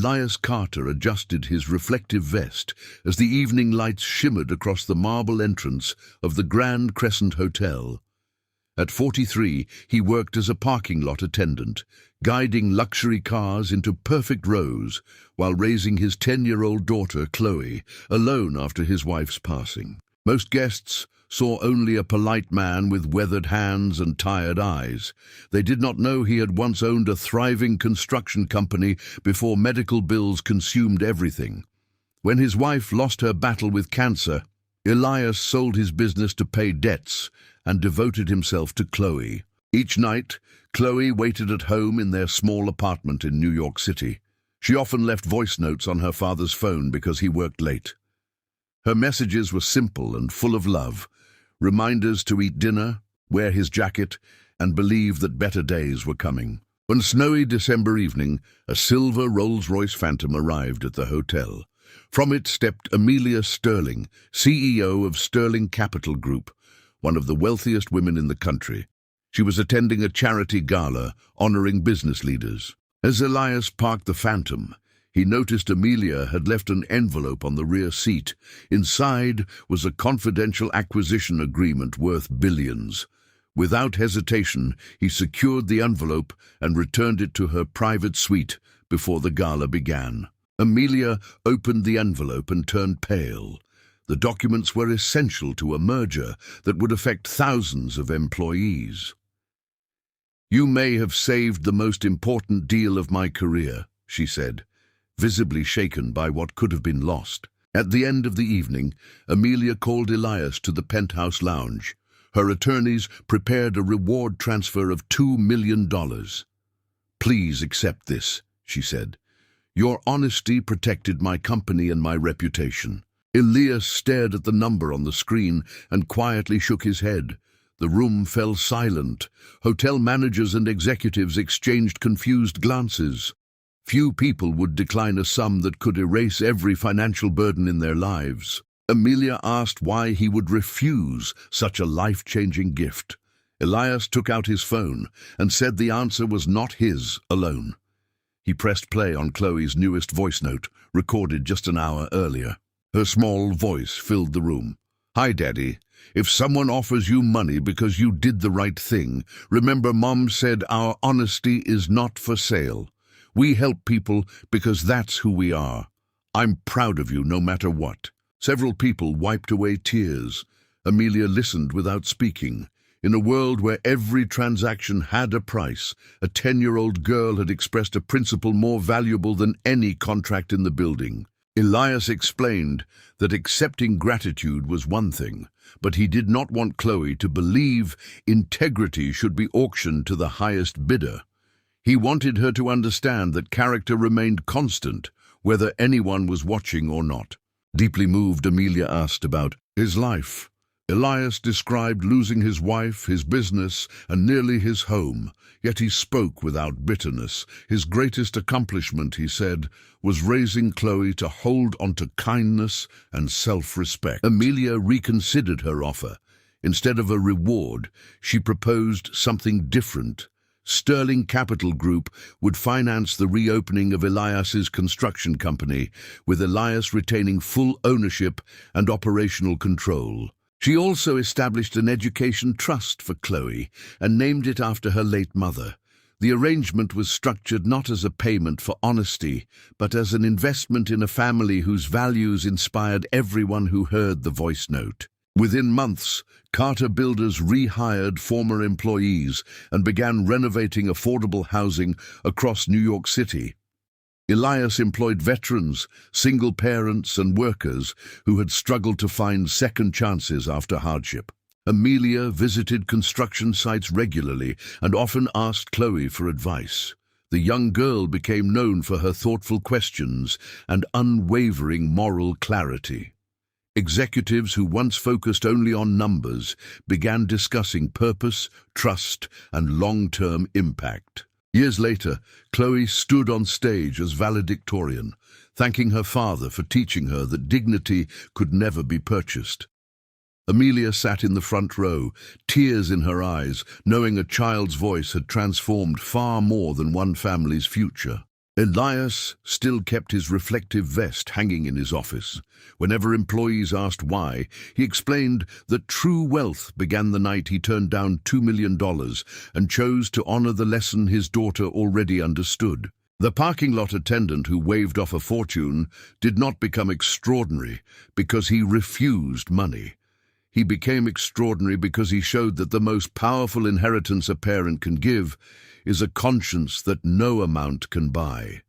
Elias Carter adjusted his reflective vest as the evening lights shimmered across the marble entrance of the Grand Crescent Hotel. At 43, he worked as a parking lot attendant, guiding luxury cars into perfect rows while raising his 10-year-old daughter, Chloe, alone after his wife's passing. Most guests saw only a polite man with weathered hands and tired eyes. They did not know he had once owned a thriving construction company before medical bills consumed everything. When his wife lost her battle with cancer, Elias sold his business to pay debts and devoted himself to Chloe. Each night, Chloe waited at home in their small apartment in New York City. She often left voice notes on her father's phone because he worked late. Her messages were simple and full of love, reminders to eat dinner, wear his jacket, and believe that better days were coming. One snowy December evening, a silver Rolls-Royce Phantom arrived at the hotel. From it stepped Amelia Sterling, CEO of Sterling Capital Group, one of the wealthiest women in the country. She was attending a charity gala honoring business leaders. As Elias parked the Phantom, he noticed Amelia had left an envelope on the rear seat. Inside was a confidential acquisition agreement worth billions. Without hesitation, he secured the envelope and returned it to her private suite before the gala began. Amelia opened the envelope and turned pale. The documents were essential to a merger that would affect thousands of employees. "You may have saved the most important deal of my career," she said, visibly shaken by what could have been lost. At the end of the evening, Amelia called Elias to the penthouse lounge. Her attorneys prepared a reward transfer of $2 million. "Please accept this," she said. "Your honesty protected my company and my reputation." Elias stared at the number on the screen and quietly shook his head. The room fell silent. Hotel managers and executives exchanged confused glances. Few people would decline a sum that could erase every financial burden in their lives. Amelia asked why he would refuse such a life-changing gift. Elias took out his phone and said the answer was not his alone. He pressed play on Chloe's newest voice note, recorded just an hour earlier. Her small voice filled the room. "Hi, Daddy. If someone offers you money because you did the right thing, remember Mom said our honesty is not for sale. We help people because that's who we are. I'm proud of you no matter what." Several people wiped away tears. Amelia listened without speaking. In a world where every transaction had a price, a 10-year-old girl had expressed a principle more valuable than any contract in the building. Elias explained that accepting gratitude was one thing, but he did not want Chloe to believe integrity should be auctioned to the highest bidder. He wanted her to understand that character remained constant, whether anyone was watching or not. Deeply moved, Amelia asked about his life. Elias described losing his wife, his business, and nearly his home, yet he spoke without bitterness. His greatest accomplishment, he said, was raising Chloe to hold on to kindness and self-respect. Amelia reconsidered her offer. Instead of a reward, she proposed something different. Sterling Capital Group would finance the reopening of Elias's construction company, with Elias retaining full ownership and operational control. She also established an education trust for Chloe and named it after her late mother. The arrangement was structured not as a payment for honesty, but as an investment in a family whose values inspired everyone who heard the voice note. Within months, Carter Builders rehired former employees and began renovating affordable housing across New York City. Elias employed veterans, single parents, and workers who had struggled to find second chances after hardship. Amelia visited construction sites regularly and often asked Chloe for advice. The young girl became known for her thoughtful questions and unwavering moral clarity. Executives who once focused only on numbers began discussing purpose, trust, and long-term impact. Years later, Chloe stood on stage as valedictorian, thanking her father for teaching her that dignity could never be purchased. Amelia sat in the front row, tears in her eyes, knowing a child's voice had transformed far more than one family's future. Elias still kept his reflective vest hanging in his office. Whenever employees asked why, he explained that true wealth began the night he turned down $2 million and chose to honor the lesson his daughter already understood. The parking lot attendant who waved off a fortune did not become extraordinary because he refused money. He became extraordinary because he showed that the most powerful inheritance a parent can give is a conscience that no amount can buy.